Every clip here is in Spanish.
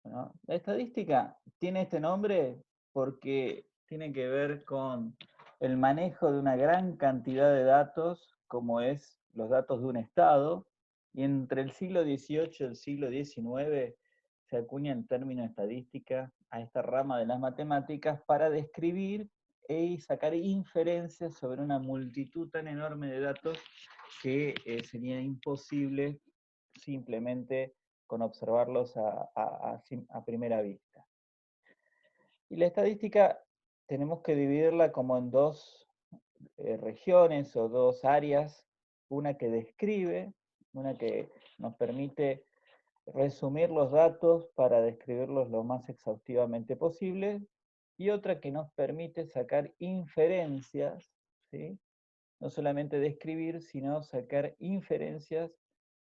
¿no? La estadística tiene este nombre porque tiene que ver con el manejo de una gran cantidad de datos, como es los datos de un estado, y entre el siglo XVIII y el siglo XIX se acuña el término estadística a esta rama de las matemáticas para describir y sacar inferencias sobre una multitud tan enorme de datos que sería imposible simplemente con observarlos a primera vista. Y la estadística tenemos que dividirla como en dos regiones o dos áreas, una que describe, una que nos permite resumir los datos para describirlos lo más exhaustivamente posible, y otra que nos permite sacar inferencias, ¿sí? No solamente describir, sino sacar inferencias,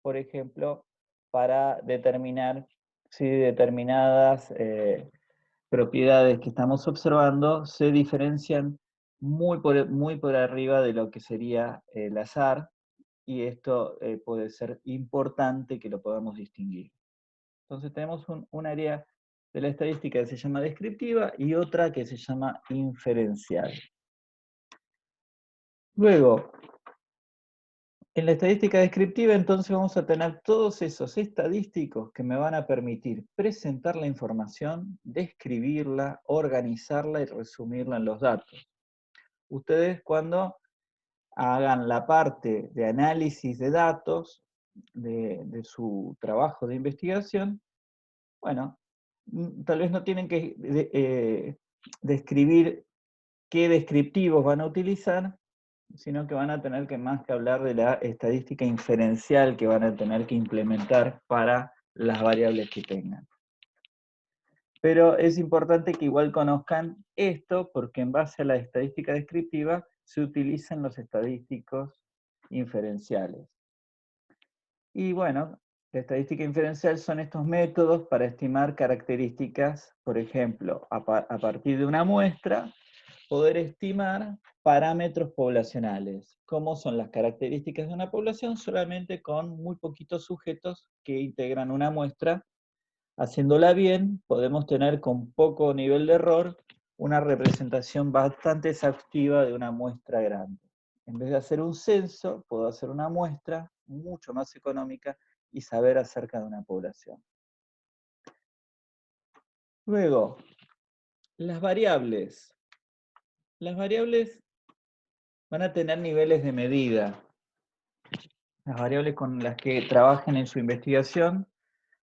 por ejemplo, para determinar si determinadas propiedades que estamos observando se diferencian muy por arriba de lo que sería el azar, y esto puede ser importante que lo podamos distinguir. Entonces tenemos un área de la estadística que se llama descriptiva y otra que se llama inferencial. Luego, en la estadística descriptiva, entonces vamos a tener todos esos estadísticos que me van a permitir presentar la información, describirla, organizarla y resumirla en los datos. Ustedes cuando hagan la parte de análisis de datos de su trabajo de investigación, bueno, tal vez no tienen que describir qué descriptivos van a utilizar, sino que van a tener que más que hablar de la estadística inferencial que van a tener que implementar para las variables que tengan. Pero es importante que igual conozcan esto, porque en base a la estadística descriptiva se utilizan los estadísticos inferenciales. Y bueno, la estadística inferencial son estos métodos para estimar características, por ejemplo, a partir de una muestra, poder estimar parámetros poblacionales. ¿Cómo son las características de una población? Solamente con muy poquitos sujetos que integran una muestra. Haciéndola bien, podemos tener con poco nivel de error una representación bastante exhaustiva de una muestra grande. En vez de hacer un censo, puedo hacer una muestra mucho más económica y saber acerca de una población. Luego, las variables. Las variables van a tener niveles de medida. Las variables con las que trabajen en su investigación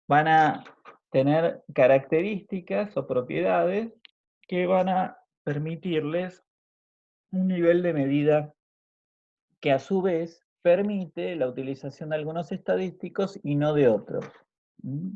van a tener características o propiedades que van a permitirles un nivel de medida que a su vez permite la utilización de algunos estadísticos y no de otros. ¿Mm?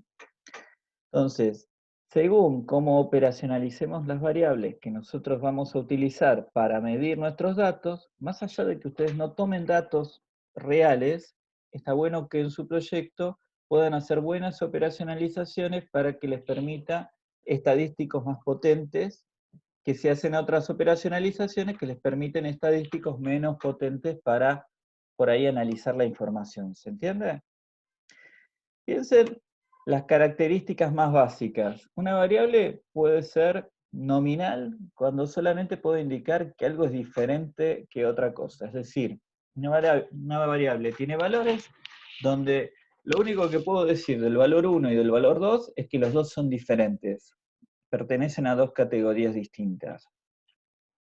Entonces, según cómo operacionalicemos las variables que nosotros vamos a utilizar para medir nuestros datos, más allá de que ustedes no tomen datos reales, está bueno que en su proyecto puedan hacer buenas operacionalizaciones para que les permita estadísticos más potentes, que se hacen otras operacionalizaciones que les permiten estadísticos menos potentes para por ahí analizar la información. ¿Se entiende? Piensen las características más básicas. Una variable puede ser nominal cuando solamente puedo indicar que algo es diferente que otra cosa. Es decir, una variable tiene valores donde lo único que puedo decir del valor 1 y del valor 2 es que los dos son diferentes, pertenecen a dos categorías distintas.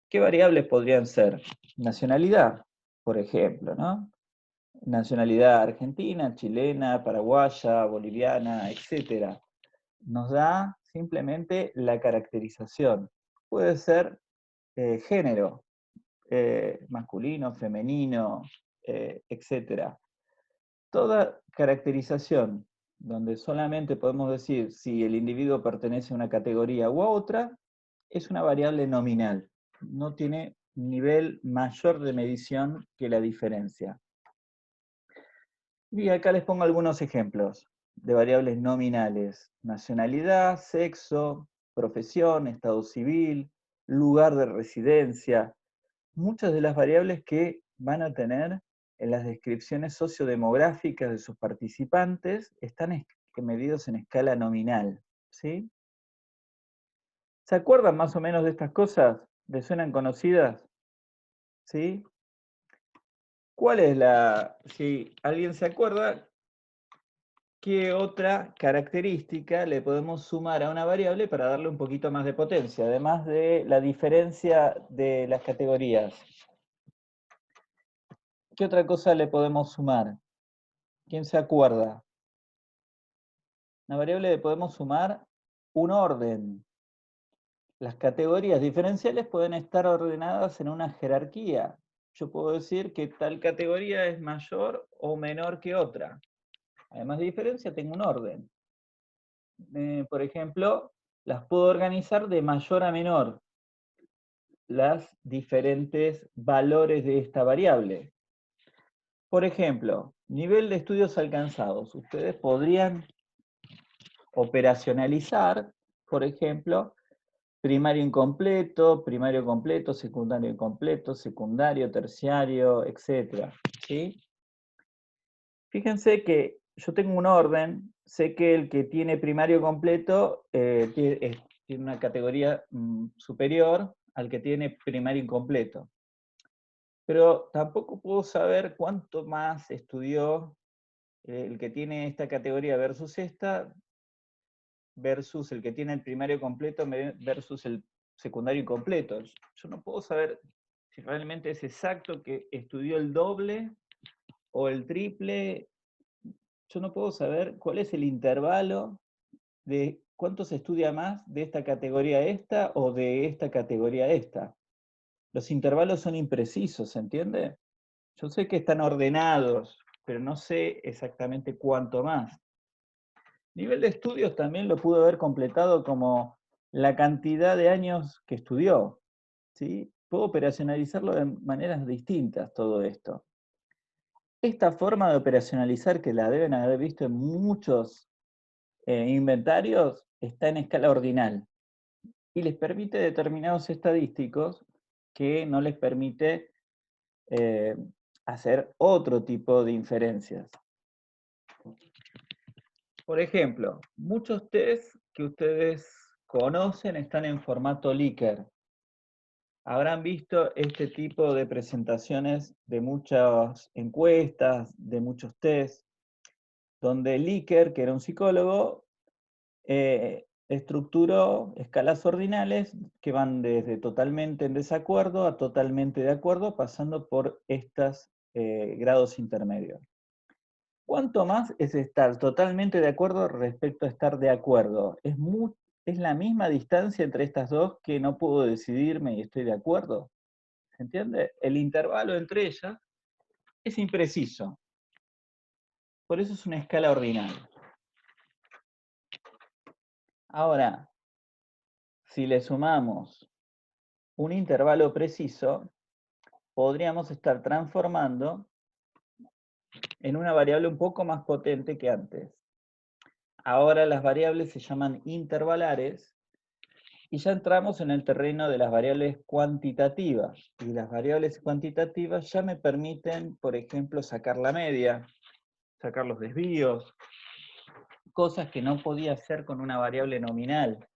¿Qué variables podrían ser? Nacionalidad, por ejemplo, ¿no? Nacionalidad argentina, chilena, paraguaya, boliviana, etc. Nos da simplemente la caracterización. Puede ser género, masculino, femenino, etc. Toda caracterización donde solamente podemos decir si el individuo pertenece a una categoría u a otra, es una variable nominal. No tiene nivel mayor de medición que la diferencia. Y acá les pongo algunos ejemplos de variables nominales: nacionalidad, sexo, profesión, estado civil, lugar de residencia. Muchas de las variables que van a tener en las descripciones sociodemográficas de sus participantes están medidos en escala nominal. ¿sí? ¿Se acuerdan más o menos de estas cosas? ¿Les suenan conocidas? ¿Sí? ¿Cuál es si alguien se acuerda, qué otra característica le podemos sumar a una variable para darle un poquito más de potencia, además de la diferencia de las categorías? ¿Qué otra cosa le podemos sumar? ¿Quién se acuerda? A una variable le podemos sumar un orden. Las categorías diferenciales pueden estar ordenadas en una jerarquía. Yo puedo decir que tal categoría es mayor o menor que otra. Además de diferencia, tengo un orden. Por ejemplo, las puedo organizar de mayor a menor, las diferentes valores de esta variable. Por ejemplo, nivel de estudios alcanzados. Ustedes podrían operacionalizar, por ejemplo, primario completo, secundario incompleto, secundario, terciario, etc. ¿Sí? Fíjense que yo tengo un orden, sé que el que tiene primario completo tiene una categoría superior al que tiene primario incompleto. Pero tampoco puedo saber cuánto más estudió el que tiene esta categoría versus esta, versus el que tiene el primario completo versus el secundario incompleto. Yo no puedo saber si realmente es exacto que estudió el doble o el triple. Yo no puedo saber cuál es el intervalo de cuánto se estudia más de esta categoría a esta o de esta categoría a esta. Los intervalos son imprecisos, ¿se entiende? Yo sé que están ordenados, pero no sé exactamente cuánto más. Nivel de estudios también lo pudo haber completado como la cantidad de años que estudió, ¿sí? Puedo operacionalizarlo de maneras distintas todo esto. Esta forma de operacionalizar, que la deben haber visto en muchos inventarios, está en escala ordinal y les permite determinados estadísticos que no les permite hacer otro tipo de inferencias. Por ejemplo, muchos tests que ustedes conocen están en formato Likert. Habrán visto este tipo de presentaciones de muchas encuestas, de muchos tests, donde Likert, que era un psicólogo, estructuró escalas ordinales que van desde totalmente en desacuerdo a totalmente de acuerdo, pasando por estos grados intermedios. ¿Cuánto más es estar totalmente de acuerdo respecto a estar de acuerdo? Es la misma distancia entre estas dos que no puedo decidirme y estoy de acuerdo. ¿Se entiende? El intervalo entre ellas es impreciso. Por eso es una escala ordinal. Ahora, si le sumamos un intervalo preciso, podríamos estar transformando en una variable un poco más potente que antes. Ahora las variables se llaman intervalares y ya entramos en el terreno de las variables cuantitativas. Y las variables cuantitativas ya me permiten, por ejemplo, sacar la media, sacar los desvíos, cosas que no podía hacer con una variable nominal,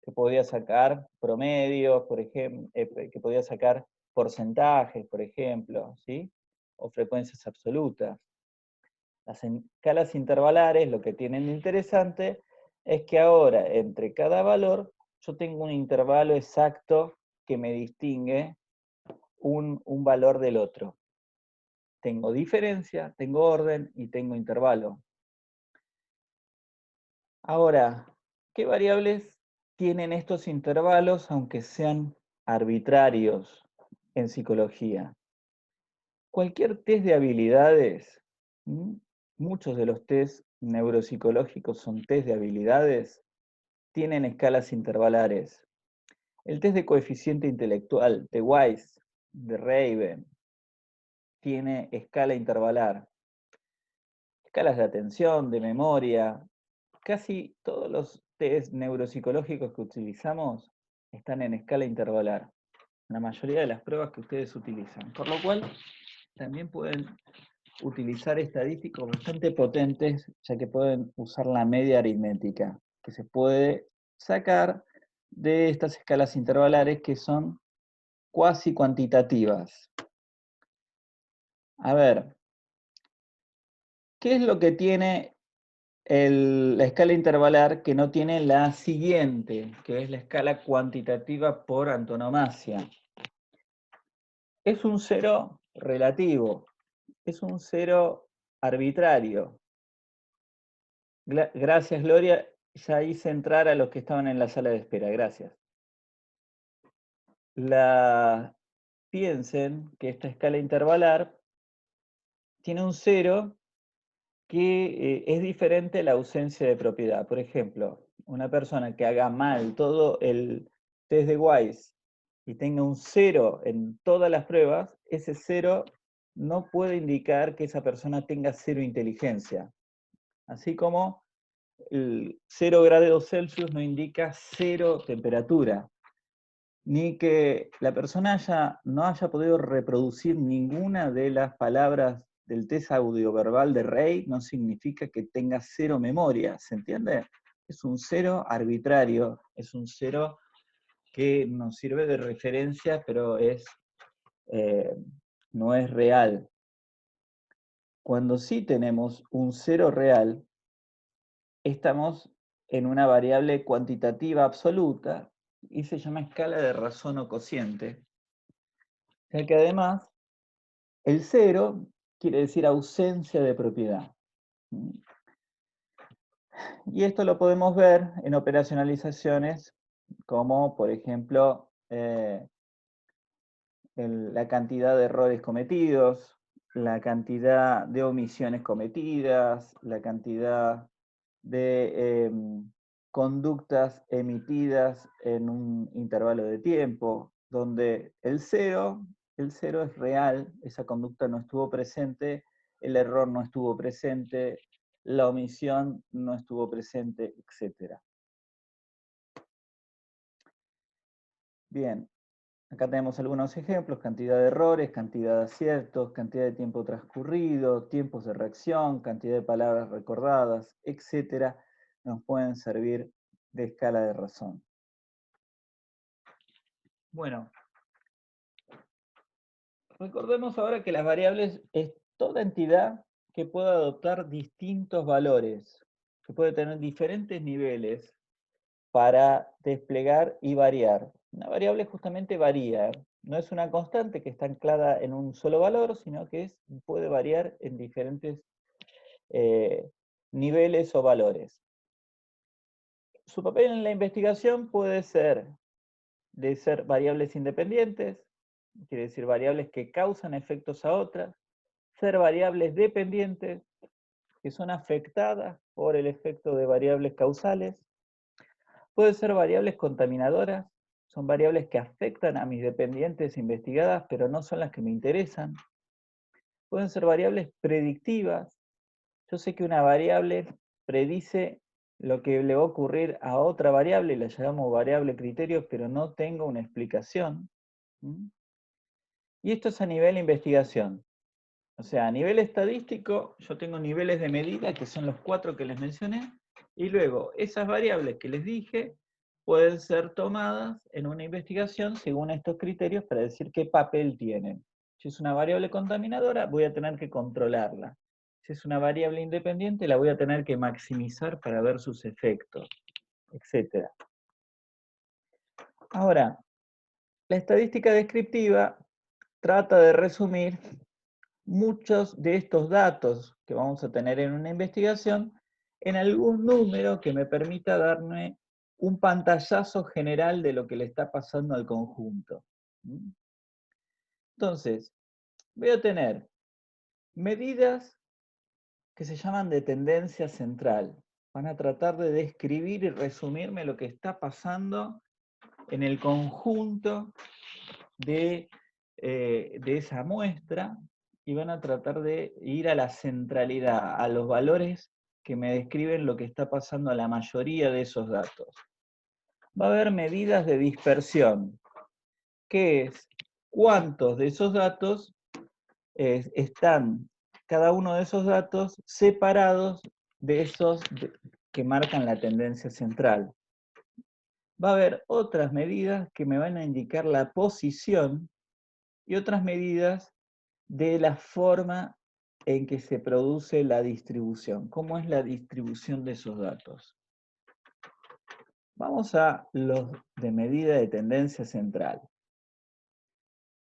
que podía sacar promedios, por ejemplo, que podía sacar porcentajes, por ejemplo, ¿sí? O frecuencias absolutas. Las escalas intervalares lo que tienen de interesante es que ahora entre cada valor yo tengo un intervalo exacto que me distingue un valor del otro. Tengo diferencia, tengo orden y tengo intervalo. Ahora, ¿qué variables tienen estos intervalos aunque sean arbitrarios en psicología? Cualquier test de habilidades, muchos de los test neuropsicológicos son test de habilidades, tienen escalas intervalares. El test de coeficiente intelectual de Weiss, de Raven, tiene escala intervalar. Escalas de atención, de memoria, casi todos los test neuropsicológicos que utilizamos están en escala intervalar. La mayoría de las pruebas que ustedes utilizan. Por lo cual, también pueden utilizar estadísticos bastante potentes, ya que pueden usar la media aritmética, que se puede sacar de estas escalas intervalares que son cuasi cuantitativas. A ver, ¿qué es lo que tiene la escala intervalar que no tiene la siguiente, que es la escala cuantitativa por antonomasia? Es un cero relativo, es un cero arbitrario. Gracias, Gloria. Ya hice entrar a los que estaban en la sala de espera. Gracias. Piensen que esta escala intervalar tiene un cero que es diferente a la ausencia de propiedad. Por ejemplo, una persona que haga mal todo el test de Weiss y tenga un cero en todas las pruebas, ese cero no puede indicar que esa persona tenga cero inteligencia. Así como el 0 grados Celsius no indica cero temperatura, ni que la persona no haya podido reproducir ninguna de las palabras del test audioverbal de Rey, no significa que tenga cero memoria, ¿se entiende? Es un cero arbitrario, es un cero que nos sirve de referencia, pero no es real. Cuando sí tenemos un cero real, estamos en una variable cuantitativa absoluta y se llama escala de razón o cociente, ya que además el cero quiere decir ausencia de propiedad. Y esto lo podemos ver en operacionalizaciones como, por ejemplo, la cantidad de errores cometidos, la cantidad de omisiones cometidas, la cantidad de conductas emitidas en un intervalo de tiempo, donde el cero es real, esa conducta no estuvo presente, el error no estuvo presente, la omisión no estuvo presente, etc. Bien, acá tenemos algunos ejemplos: cantidad de errores, cantidad de aciertos, cantidad de tiempo transcurrido, tiempos de reacción, cantidad de palabras recordadas, etc. Nos pueden servir de escala de razón. Bueno, recordemos ahora que las variables es toda entidad que puede adoptar distintos valores, que puede tener diferentes niveles para desplegar y variar. Una variable justamente varía, no es una constante que está anclada en un solo valor, sino que puede variar en diferentes niveles o valores. Su papel en la investigación puede ser de ser variables independientes, quiere decir variables que causan efectos a otras, ser variables dependientes, que son afectadas por el efecto de variables causales, puede ser variables contaminadoras, son variables que afectan a mis dependientes investigadas, pero no son las que me interesan. Pueden ser variables predictivas. Yo sé que una variable predice lo que le va a ocurrir a otra variable, la llamamos variable criterio, pero no tengo una explicación. Y esto es a nivel investigación. O sea, a nivel estadístico, yo tengo niveles de medida, que son los 4 que les mencioné, y luego esas variables que les dije pueden ser tomadas en una investigación según estos criterios para decir qué papel tienen. Si es una variable contaminadora, voy a tener que controlarla. Si es una variable independiente, la voy a tener que maximizar para ver sus efectos, etc. Ahora, la estadística descriptiva trata de resumir muchos de estos datos que vamos a tener en una investigación en algún número que me permita darme un pantallazo general de lo que le está pasando al conjunto. Entonces, voy a tener medidas que se llaman de tendencia central. Van a tratar de describir y resumirme lo que está pasando en el conjunto de esa muestra, y van a tratar de ir a la centralidad, a los valores que me describen lo que está pasando a la mayoría de esos datos. Va a haber medidas de dispersión, que es cuántos de esos datos están, cada uno de esos datos separados de que marcan la tendencia central. Va a haber otras medidas que me van a indicar la posición y otras medidas de la forma en que se produce la distribución. ¿Cómo es la distribución de esos datos? Vamos a los de medida de tendencia central.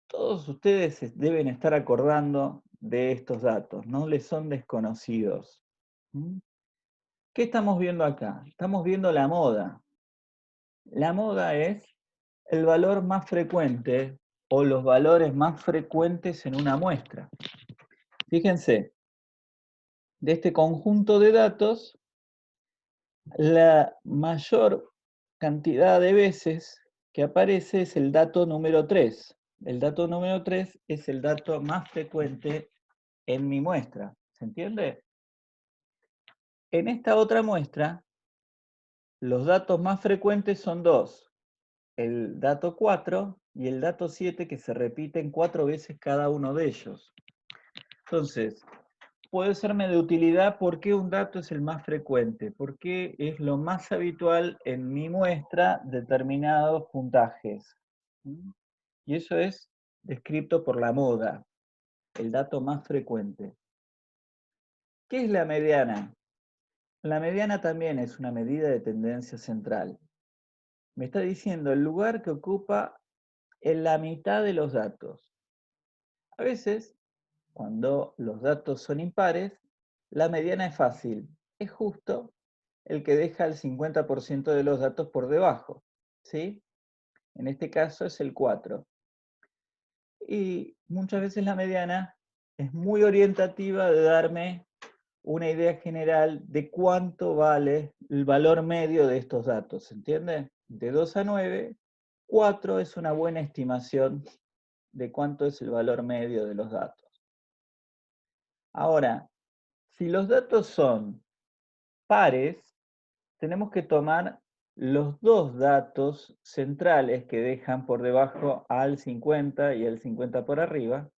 Todos ustedes deben estar acordando de estos datos, no les son desconocidos. ¿Mm? ¿Qué estamos viendo acá? Estamos viendo la moda. La moda es el valor más frecuente o los valores más frecuentes en una muestra. Fíjense, de este conjunto de datos, la mayor cantidad de veces que aparece es el dato número 3. El dato número 3 es el dato más frecuente en mi muestra. ¿Se entiende? En esta otra muestra, los datos más frecuentes son dos. El dato 4 y el dato 7, que se repiten 4 veces cada uno de ellos. Entonces, puede serme de utilidad por qué un dato es el más frecuente, porque es lo más habitual en mi muestra determinados puntajes. Y eso es descrito por la moda, el dato más frecuente. ¿Qué es la mediana? La mediana también es una medida de tendencia central. Me está diciendo el lugar que ocupa en la mitad de los datos. A veces, cuando los datos son impares, la mediana es fácil. Es justo el que deja el 50% de los datos por debajo. ¿Sí? En este caso es el 4. Y muchas veces la mediana es muy orientativa de darme una idea general de cuánto vale el valor medio de estos datos. ¿Se entiende? De 2 a 9, 4 es una buena estimación de cuánto es el valor medio de los datos. Ahora, si los datos son pares, tenemos que tomar los dos datos centrales que dejan por debajo al 50 y el 50 por arriba,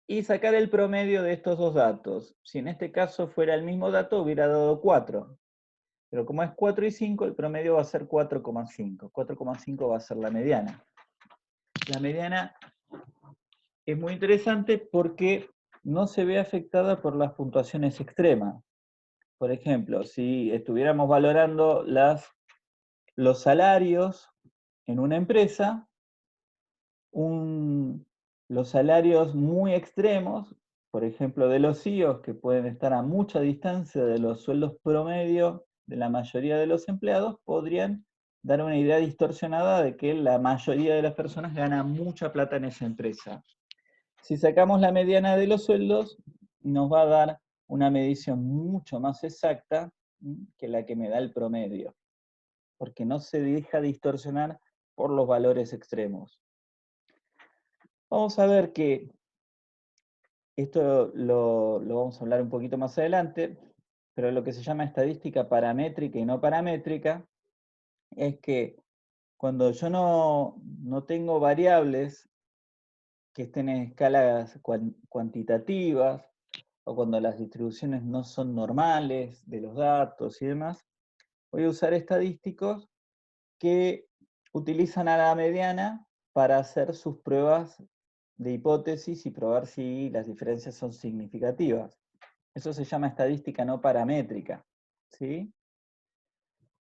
y sacar el promedio de estos dos datos. Si en este caso fuera el mismo dato, hubiera dado 4. Pero como es 4 y 5, el promedio va a ser 4,5. 4,5 va a ser la mediana. La mediana es muy interesante porque no se ve afectada por las puntuaciones extremas. Por ejemplo, si estuviéramos valorando los salarios en una empresa, los salarios muy extremos, por ejemplo, de los CEOs, que pueden estar a mucha distancia de los sueldos promedio de la mayoría de los empleados, podrían dar una idea distorsionada de que la mayoría de las personas gana mucha plata en esa empresa. Si sacamos la mediana de los sueldos, nos va a dar una medición mucho más exacta que la que me da el promedio, porque no se deja distorsionar por los valores extremos. Vamos a ver que esto lo vamos a hablar un poquito más adelante, pero lo que se llama estadística paramétrica y no paramétrica es que cuando yo no tengo variables que estén en escalas cuantitativas, o cuando las distribuciones no son normales de los datos y demás, voy a usar estadísticos que utilizan a la mediana para hacer sus pruebas de hipótesis y probar si las diferencias son significativas. Eso se llama estadística no paramétrica, ¿sí?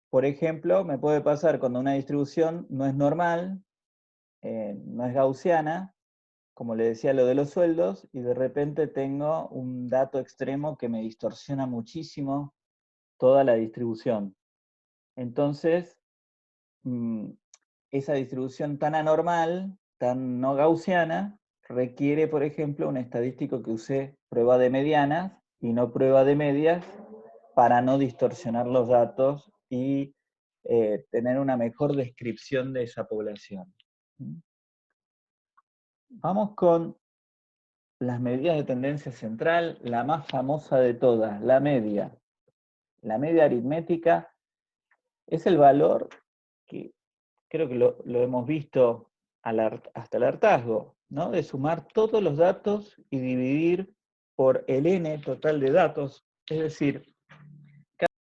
Por ejemplo, me puede pasar cuando una distribución no es normal, no es gaussiana, como le decía lo de los sueldos, y de repente tengo un dato extremo que me distorsiona muchísimo toda la distribución. Entonces, esa distribución tan anormal, tan no gaussiana, requiere, por ejemplo, un estadístico que use prueba de medianas y no prueba de medias para no distorsionar los datos y tener una mejor descripción de esa población. Vamos con las medidas de tendencia central, la más famosa de todas, la media. La media aritmética es el valor que creo que lo hemos visto hasta el hartazgo, ¿no? De sumar todos los datos y dividir por el n total de datos. Es decir,